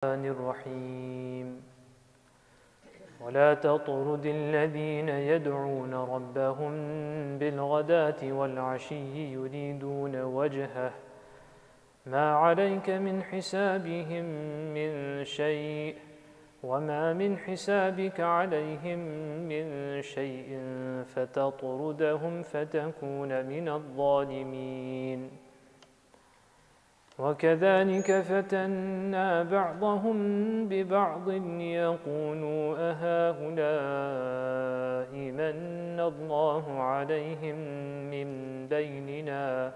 الرحمن الرحيم ولا تطرد الذين يدعون ربهم بالغداة والعشي يريدون وجهه ما عليك من حسابهم من شيء وما من حسابك عليهم من شيء فتطردهم فتكون من الظالمين وكذلك فتنا بعضهم ببعض ليقولوا أهؤلاء من الله عليهم من بيننا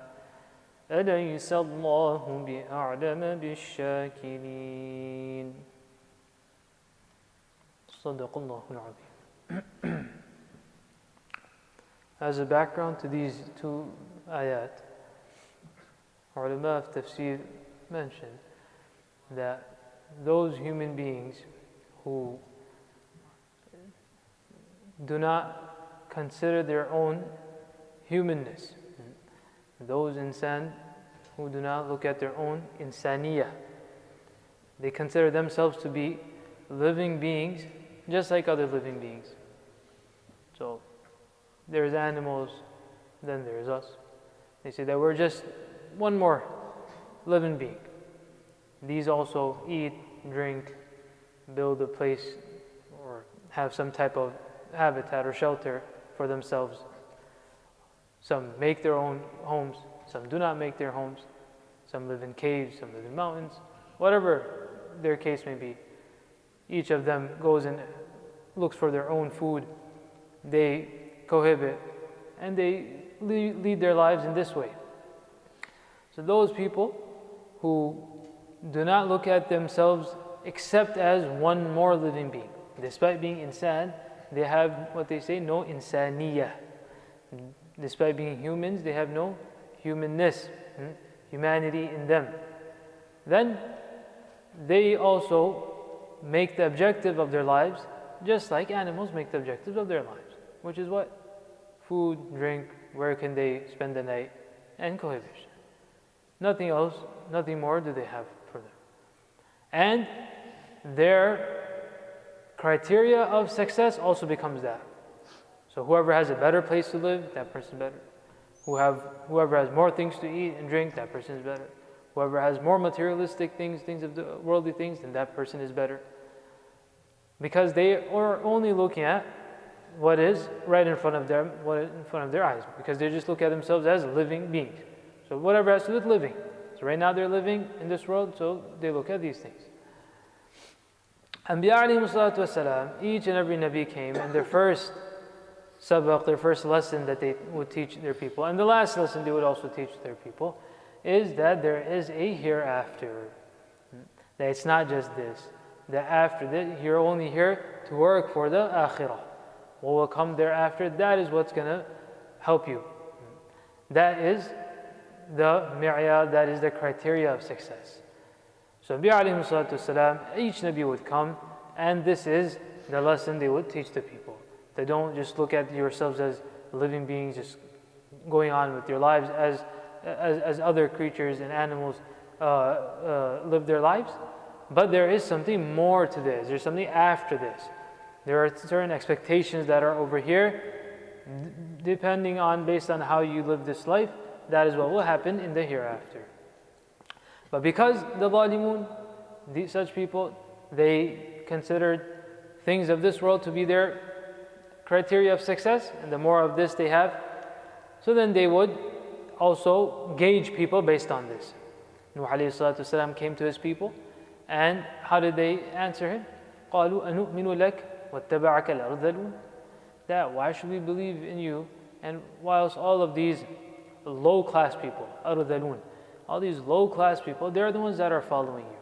أليس الله بأعلم بالشاكرين صدق الله العظيم. As a background to these two ayat, ulama of Tafsir mentioned that those human beings who do not consider their own humanness, those insan who do not look at their own insaniyah, they consider themselves to be living beings just like other living beings. So there's animals, then there's us. They say that we're just one more living being. These also eat, drink, build a place, or have some type of habitat or shelter for themselves. Some make their own homes, some do not make their homes. Some live in caves, some live in mountains. Whatever their case may be, each of them goes and looks for their own food. They cohabit and they lead their lives in this way. So those people who do not look at themselves except as one more living being, despite being insan, they have what they say, no insaniyah. Despite being humans, they have no humanness, humanity in them. Then they also make the objective of their lives just like animals make the objectives of their lives, which is what? Food, drink, where can they spend the night, and cohabitation. Nothing else, nothing more do they have for them. And their criteria of success also becomes that. So whoever has a better place to live, that person's better. Whoever has more things to eat and drink, that person is better. Whoever has more materialistic things of the worldly things, then that person is better. Because they are only looking at what is right in front of them, what is in front of their eyes. Because they just look at themselves as living beings. So whatever has to do with living. So right now they're living in this world, so they look at these things. Anbiya alayhimu salatu wasalam, each and every Nabi came, and their first sabaq, their first lesson that they would teach their people, and the last lesson they would also teach their people, is that there is a hereafter. That it's not just this. That after this, you're only here to work for the akhirah. What will come thereafter, that is what's going to help you. That is the mi'yar, that is the criteria of success. So Nabi alayhi salatu wasalam, each Nabi would come, and this is the lesson they would teach the people. They don't just look at yourselves as living beings, just going on with your lives as other creatures and animals live their lives. But there is something more to this. There's something after this. There are certain expectations that are over here, depending on, based on how you live this life, that is what will happen in the hereafter. But because the zalimun, such people, they considered things of this world to be their criteria of success, and the more of this they have, so then they would also gauge people based on this. Nuh alayhi salatu wasalam came to his people, and how did they answer him? قَالُوا أَنُؤْمِنُ لَكَ وَاتَّبَعَكَ الْأَرْذَلُونَ. That why should we believe in you, and whilst all of these low-class people, أَرْذَلُونَ, all these low-class people, they're the ones that are following you.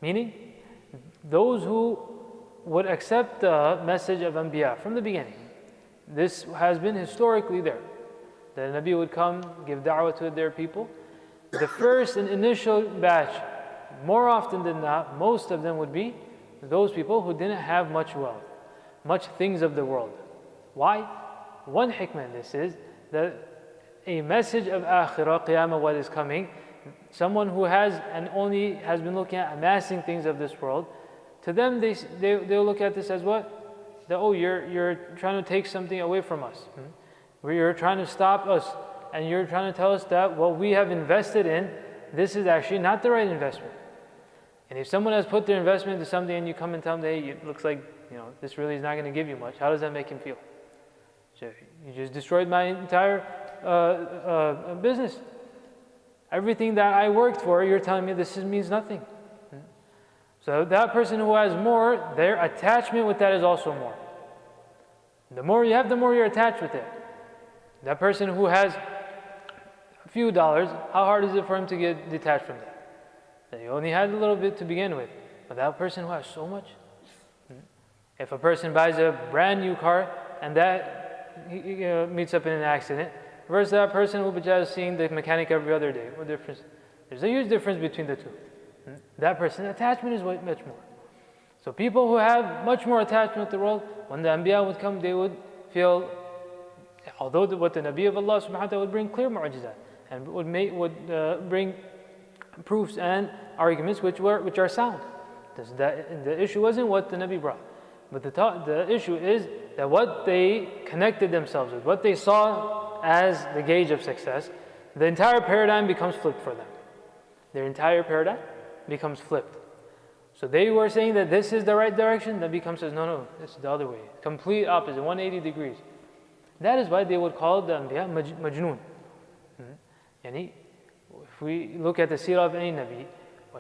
Meaning, those who would accept the message of Anbiya from the beginning. This has been historically there. The Nabi would come, give da'wah to their people. The first and initial batch, more often than not, most of them would be those people who didn't have much wealth, much things of the world. Why? One hikmah in this is that a message of akhirah, qiyamah, what is coming, Someone who has and only has been looking at amassing things of this world, to them they'll look at this as what? That, oh, you're trying to take something away from us. Where you're trying to stop us, and you're trying to tell us that what we have invested in, this is actually not the right investment. And if someone has put their investment into something and you come and tell them, hey, it looks like this really is not going to give you much, how does that make him feel? So you just destroyed my entire business. Everything that I worked for, you're telling me this means nothing. So that person who has more, their attachment with that is also more. The more you have, the more you're attached with it. That person who has a few dollars, how hard is it for him to get detached from that? He only had a little bit to begin with. But that person who has so much, if a person buys a brand new car and that meets up in an accident, versus that person who is seeing the mechanic every other day, what difference? There's a huge difference between the two. That person, attachment is much more. So people who have much more attachment with the world, when the Anbiya would come, they would feel, although what the Nabi of Allah subhanahu wa ta'ala would bring clear mu'jizat and would bring proofs and arguments which are sound. The issue wasn't what the Nabi brought, but the issue is that what they connected themselves with, what they saw as the gauge of success, the entire paradigm becomes flipped for them. Their entire paradigm becomes flipped. So they were saying that this is the right direction, Nabi comes and says, no, this is the other way. Complete opposite, 180 degrees. That is why they would call the Anbiya Majnoon. Yani, if we look at the seerah of any Nabi,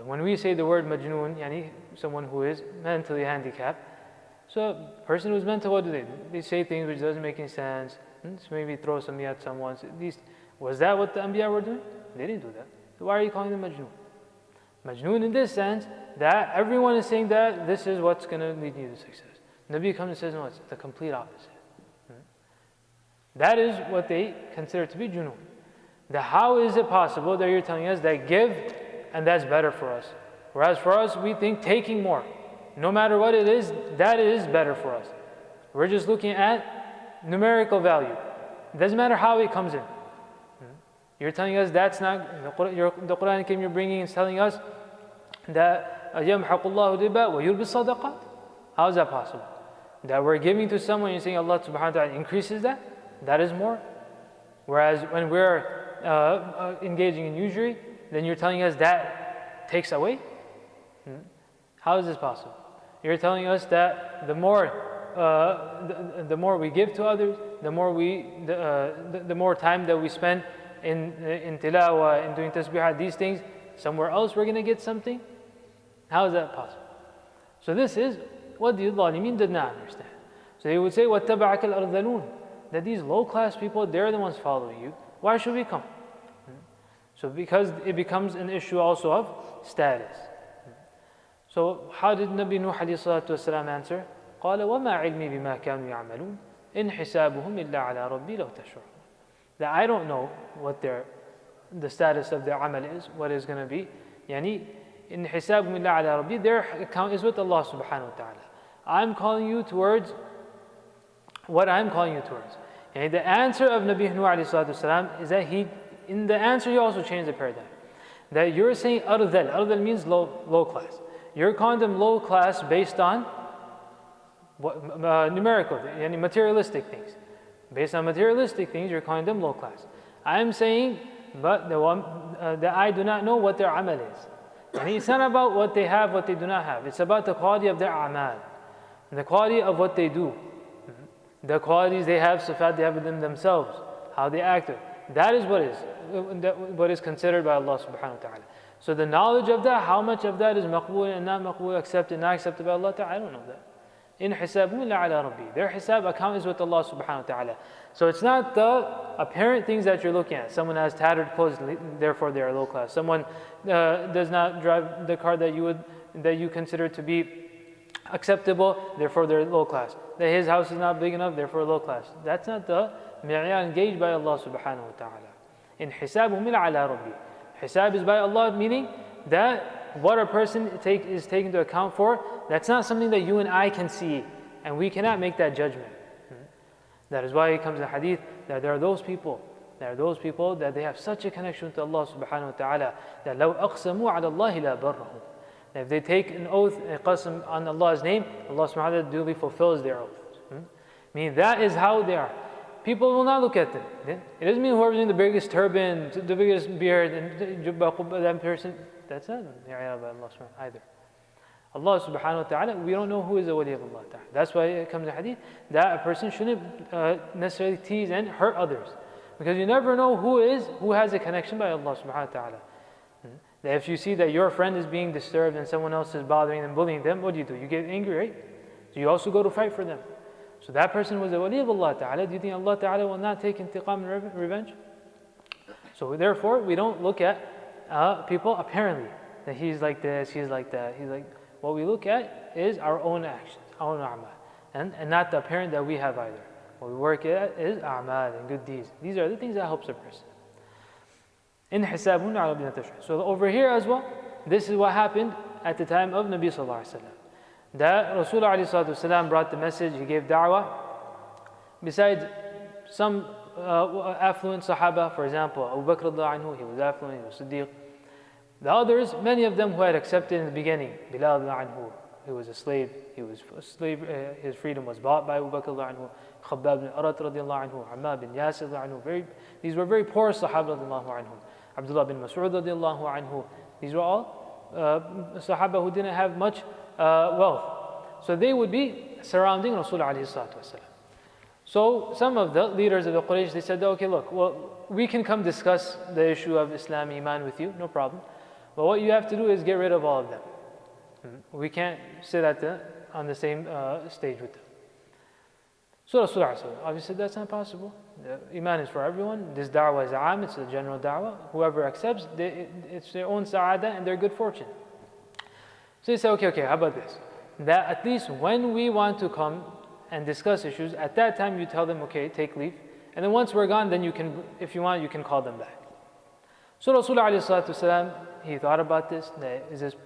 when we say the word Majnoon, yani someone who is mentally handicapped, so a person who's mental, what do? They say things which doesn't make any sense, so maybe throw something at someone. Was that what the Anbiya were doing? They didn't do that. So why are you calling them Majnoon? Majnoon in this sense, that everyone is saying that this is what's going to lead you to success. Nabi comes and says, no, it's the complete opposite. That is what they consider to be Junoon. How is it possible that you're telling us that give and that's better for us? Whereas for us, we think taking more, no matter what it is, that is better for us. We're just looking at numerical value. It doesn't matter how it comes in. You're telling us that's not, the Quran Kareem you're bringing is telling us that يَمْحَقُ اللَّهُ الرِّبَا وَيُرْبِي الصَّدَقَاتِ. How is that possible? That we're giving to someone, you're saying Allah subhanahu wa ta'ala increases that? That is more. Whereas when we're engaging in usury, then you're telling us that takes away? How is this possible? You're telling us that the more we give to others, the more time that we spend in tilawah, in doing tasbihah, these things, somewhere else we're going to get something? How is that possible? So this is what the Zalimin did not understand. So they would say, وَاتَّبَعَكَ الْأَرْذَلُونَ, that these low-class people, they're the ones following you. Why should we come? So because it becomes an issue also of status. So how did Nabi Nuh alayhi salatu wasalam answer? قال وما علمي بما كانوا يعملون إن حسابهم إلا على ربي لو تشعرون. That I don't know what the status of their amal is, what is going to be. يعني إن حسابهم إلا على ربي, their account is with Allah subhanahu wa ta'ala. I'm calling you towards what I'm calling you towards. And the answer of Nabi Nuh alayhi salatu wasalam is that in the answer he also changed the paradigm. That you're saying ardhal means low class. You're calling them low class based on numerical, materialistic things. Based on materialistic things, you're calling them low class. I'm saying, but that I do not know what their amal is. And it's not about what they have, what they do not have. It's about the quality of their amal, the quality of what they do, the qualities they have, sifat they have within themselves, how they act. That is what is considered by Allah subhanahu wa ta'ala. So the knowledge of that, how much of that is maqbool and not maqbool, accepted, not accepted by Allah ta'ala, I don't know that. In hisabun illa ala rabbi. Their hisab account is with Allah subhanahu wa ta'ala. So it's not the apparent things that you're looking at. Someone has tattered clothes, therefore they are low class. Someone does not drive the car that you consider to be acceptable, therefore they're low class. That his house is not big enough, therefore low class. That's not the mi'yan engaged by Allah subhanahu wa ta'ala. In hisabun illa ala rabbi. Hisab is by Allah, meaning that what a person is taken into account for, that's not something that you and I can see, and we cannot make that judgment. That is why it comes in hadith that there are those people There are those people that they have such a connection to Allah subhanahu wa ta'ala that لَوْ أَقْسَمُوا عَلَى اللَّهِ لَا بَرَّهُمْ. If they take an oath, a qasam on Allah's name, Allah subhanahu wa ta'ala duly fulfills their oath. Meaning that is how they are. People will not look at them. It doesn't mean whoever's in the biggest turban, the biggest beard, and that person, that's not Allah either. Allah subhanahu wa ta'ala, we don't know who is the wali of Allah ta'ala. That's why it comes in hadith that a person shouldn't necessarily tease and hurt others. Because you never know who has a connection by Allah subhanahu wa ta'ala. That if you see that your friend is being disturbed and someone else is bothering them, bullying them, what do? You get angry, right? So you also go to fight for them. So that person was a wali of Allah ta'ala. Do you think Allah ta'ala will not take intiqam and revenge? So therefore, we don't look at people apparently, that he's like this, he's like that, he's like. What we look at is our own actions, our own a'mal, and not the apparent that we have either. What we work at is a'mal and good deeds. These are the things that helps a person. So over here as well, this is what happened at the time of Nabi sallallahu alaihi wasallam. That Rasulullah alayhi salatu brought the message, he gave da'wah. Besides some affluent Sahaba, for example, Abu Bakr radhiyallahu anhu, he was affluent, he was Siddiq. The others, many of them who had accepted in the beginning, Bilal radhiyallahu anhu, he was a slave, his freedom was bought by Abu Bakr radhiyallahu anhu, Khabbab bin Arat radhiyallahu anhu, Ammar bin Yasir radhiyallahu anhu, these were very poor Sahaba radhiyallahu anhu, Abdullah bin Mas'ud radhiyallahu anhu, these were all Sahaba who didn't have much wealth. So they would be surrounding Rasulullah alayhi salatu wasalam. So some of the leaders of the Quraysh, they said, okay, look, well, we can come discuss the issue of Islam, Iman with you, no problem. But what you have to do is get rid of all of them. We can't sit on the same stage with them. So Rasulullah obviously said, that's not possible. The Iman is for everyone. This da'wah is aam, it's a general da'wah. Whoever accepts, it's their own sa'adah and their good fortune. So he said, okay, how about this? That at least when we want to come and discuss issues, at that time you tell them, okay, take leave. And then once we're gone, then you can, if you want, you can call them back. So Rasulullah he thought about this. Is this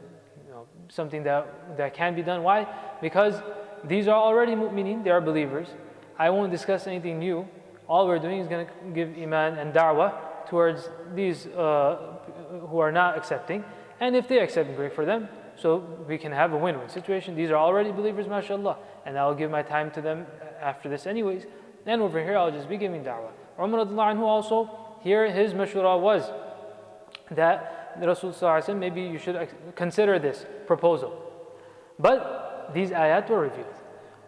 something that can be done? Why? Because these are already mu'mineen, they are believers. I won't discuss anything new. All we're doing is going to give iman and da'wah towards these who are not accepting. And if they accept, great for them. So we can have a win-win situation. These are already believers, mashallah. And I'll give my time to them after this anyways. And over here, I'll just be giving da'wah. Umar radhiyallahu anhu also, here his mashura was that the Rasul sallallahu alaihi wasallam, maybe you should consider this proposal. But these ayat were revealed.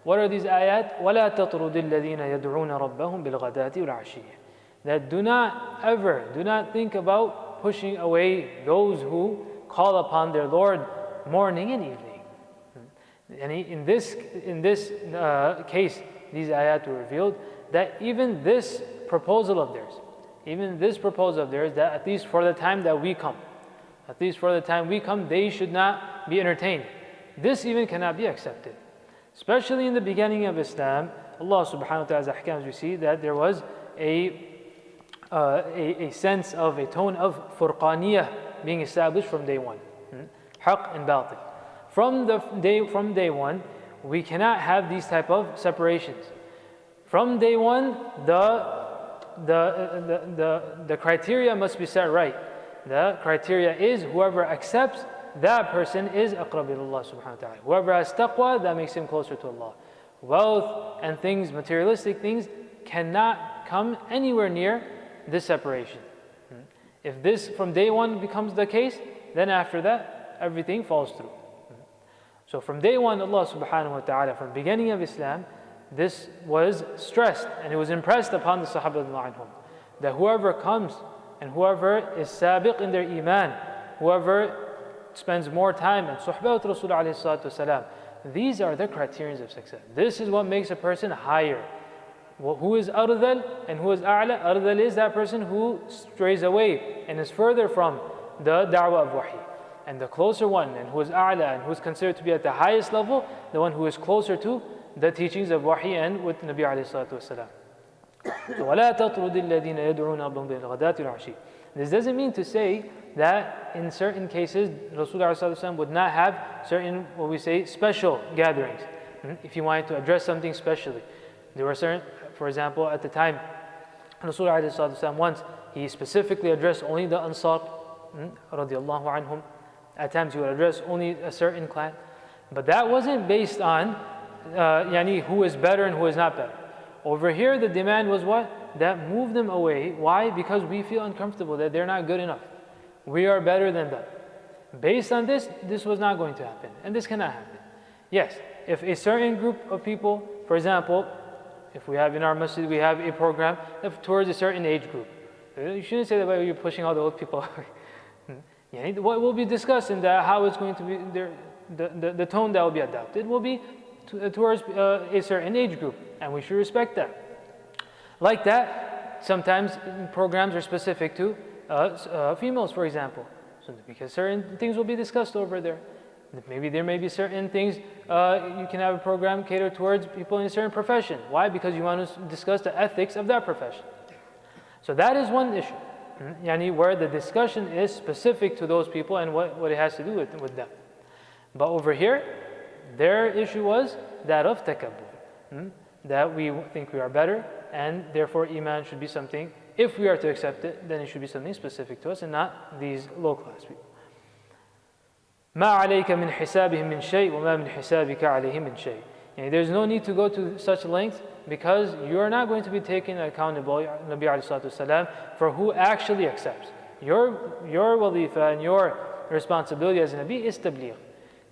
What are these ayat? وَلَا تَطْرُدِ الَّذِينَ يَدْعُونَ رَبَّهُمْ بِالْغَدَاةِ وَالْعَشِيِّ. That do not think about pushing away those who call upon their Lord morning and evening. And in this case, these ayat were revealed that even this proposal of theirs, that at least for the time that we come, they should not be entertained. This even cannot be accepted. Especially in the beginning of Islam, Allah subhanahu wa ta'ala's ahkams, we see that there was a sense of a tone of furqaniyah being established from day one. Haqq and batil. From day one, we cannot have these type of separations. From day one, the criteria must be set right. The criteria is whoever accepts, that person is aqrab ila Allah subhanahu wa ta'ala. Whoever has taqwa, that makes him closer to Allah. Wealth and things, materialistic things, cannot come anywhere near this separation. If this from day one becomes the case, then after that, everything falls through. So from day one, Allah subhanahu wa ta'ala, from the beginning of Islam, this was stressed and it was impressed upon the Sahaba anhum, that whoever comes and whoever is sabiq in their iman, whoever spends more time in suhbah with Rasulullah alayhi salatu wasalam, these are the criterions of success. This is what makes a person higher. Who is ardal and who is a'la? Ardal is that person who strays away and is further from the da'wah of wahi. And the closer one, and who is a'la and who is considered to be at the highest level, the one who is closer to the teachings of wahi and with Nabi alayhi salatu wasalam. So, وَلَا تَطْرُدِ الَّذِينَ يَدْعُونَ رَبَّهُم بِالْغَدَاةِ وَالْعَشِيِّ. This doesn't mean to say that in certain cases Rasulullah would not have certain, what we say, special gatherings. If he wanted to address something specially. There were certain, for example, at the time Rasul alayhi salatu wasalam, once he specifically addressed only the Ansar, radiallahu anhum. At times he would address only a certain clan. But that wasn't based on who is better and who is not better. Over here the demand was what? That moved them away. Why? Because we feel uncomfortable that they're not good enough. We are better than them. Based on this, this was not going to happen. And this cannot happen. Yes, if a certain group of people, for example, if we have in our masjid, we have a program towards a certain age group. You shouldn't say that by you're pushing all the old people away. What will be discussed in that, how it's going to be, the tone that will be adopted will be towards a certain age group. And we should respect that. Like that, sometimes programs are specific to females, for example. So because certain things will be discussed over there. Maybe there may be certain things, you can have a program catered towards people in a certain profession. Why? Because you want to discuss the ethics of that profession. So that is one issue, where the discussion is specific to those people and what it has to do with them. But over here, their issue was that of takabbur, that we think we are better, and therefore iman should be something, if we are to accept it, then it should be something specific to us and not these low-class people. ما عليك من حسابهم من شيء وما من حسابك عليهم من شيء. There's no need to go to such lengths because you are not going to be taken accountable, Nabi alayhi salatu wasalam, for who actually accepts. Your wadifa and your responsibility as a Nabi is tabligh.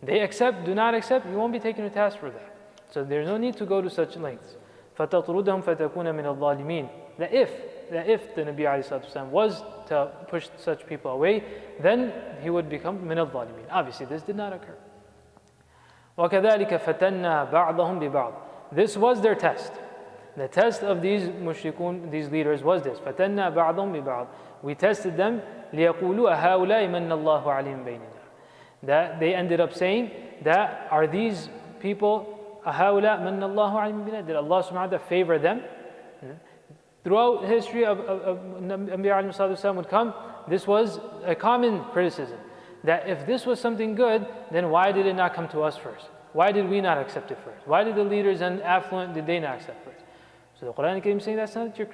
They accept, do not accept, you won't be taken to task for that. So there's no need to go to such lengths. فَتَطْرُدَهُمْ فَتَكُونَ مِنَ الظَّالِمِينَ. That if the Nabi alayhi salatu wasalam was to push such people away, then he would become مِنَ الظَّالِمِينَ. Obviously this did not occur. وَكَذَلِكَ فَتَنَّا بَعْضَهُمْ بِبَعْضٍ. This was their test. The test of these mushrikun, these leaders, was this. فَتَنَّا بَعْضَهُمْ بِبَعْضٍ. We tested them لِيَقُولُوا أَهَؤُلَاءِ مَنَّ اللَّهُ عَلَيْهِمْ بَيْنِنَا. That they ended up saying that are these people أَهَؤُلَاءِ مَنَّ اللَّهُ عَلَيْهِمْ بَيْنِنَا. Did Allah subhanahu wa ta'ala favor them? Throughout history of Nabi alayhi salatu wasalam would come, this was a common criticism. That if this was something good, then why did it not come to us first? Why did we not accept it first? Why did the leaders and affluent, did they not accept first? So the Quran is saying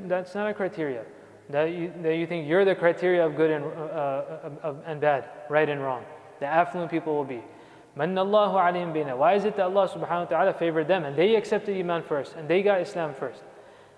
that's not a criteria. That you think you're the criteria of good and bad, right and wrong. The affluent people will be. مَنَّ اللَّهُ عَلَيْهِمْ بَيْنَا. Why is it that Allah subhanahu wa ta'ala favored them and they accepted Iman first and they got Islam first?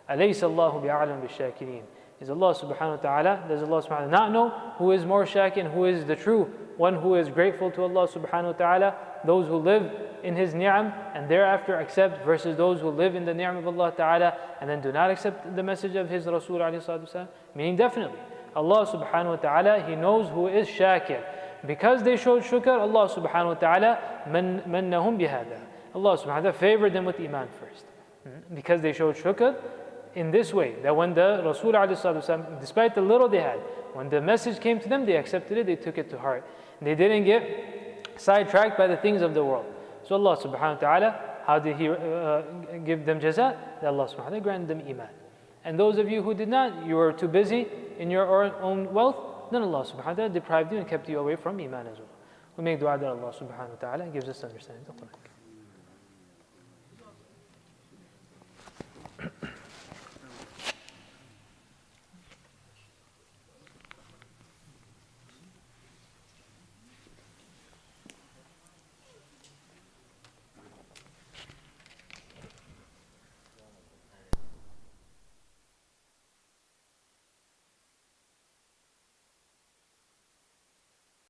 أَلَيْسَ اللَّهُ بِأَعْلَمْ بِالشَّاكِرِينَ. Is Allah subhanahu wa ta'ala, does Allah subhanahu wa ta'ala not know who is more shakir, who is the true one who is grateful to Allah subhanahu wa ta'ala, those who live in His ni'am and thereafter accept, versus those who live in the ni'am of Allah ta'ala and then do not accept the message of His Rasul alayhi salatu wasalam? Meaning definitely, Allah subhanahu wa ta'ala, He knows who is shakir. Because they showed shukr, Allah subhanahu wa ta'ala mannahum bihada. Allah subhanahu wa ta'ala favored them with iman first. Because they showed shukr in this way, that when the Rasul alayhi salatu wasalam, despite the little they had, when the message came to them, they accepted it, they took it to heart. They didn't get sidetracked by the things of the world. So Allah subhanahu wa ta'ala, how did He give them jaza? That Allah subhanahu wa ta'ala granted them iman. And those of you who did not, you were too busy in your own wealth, then Allah subhanahu wa ta'ala deprived you and kept you away from iman as well. We make dua that Allah subhanahu wa ta'ala gives us understanding of the Quran.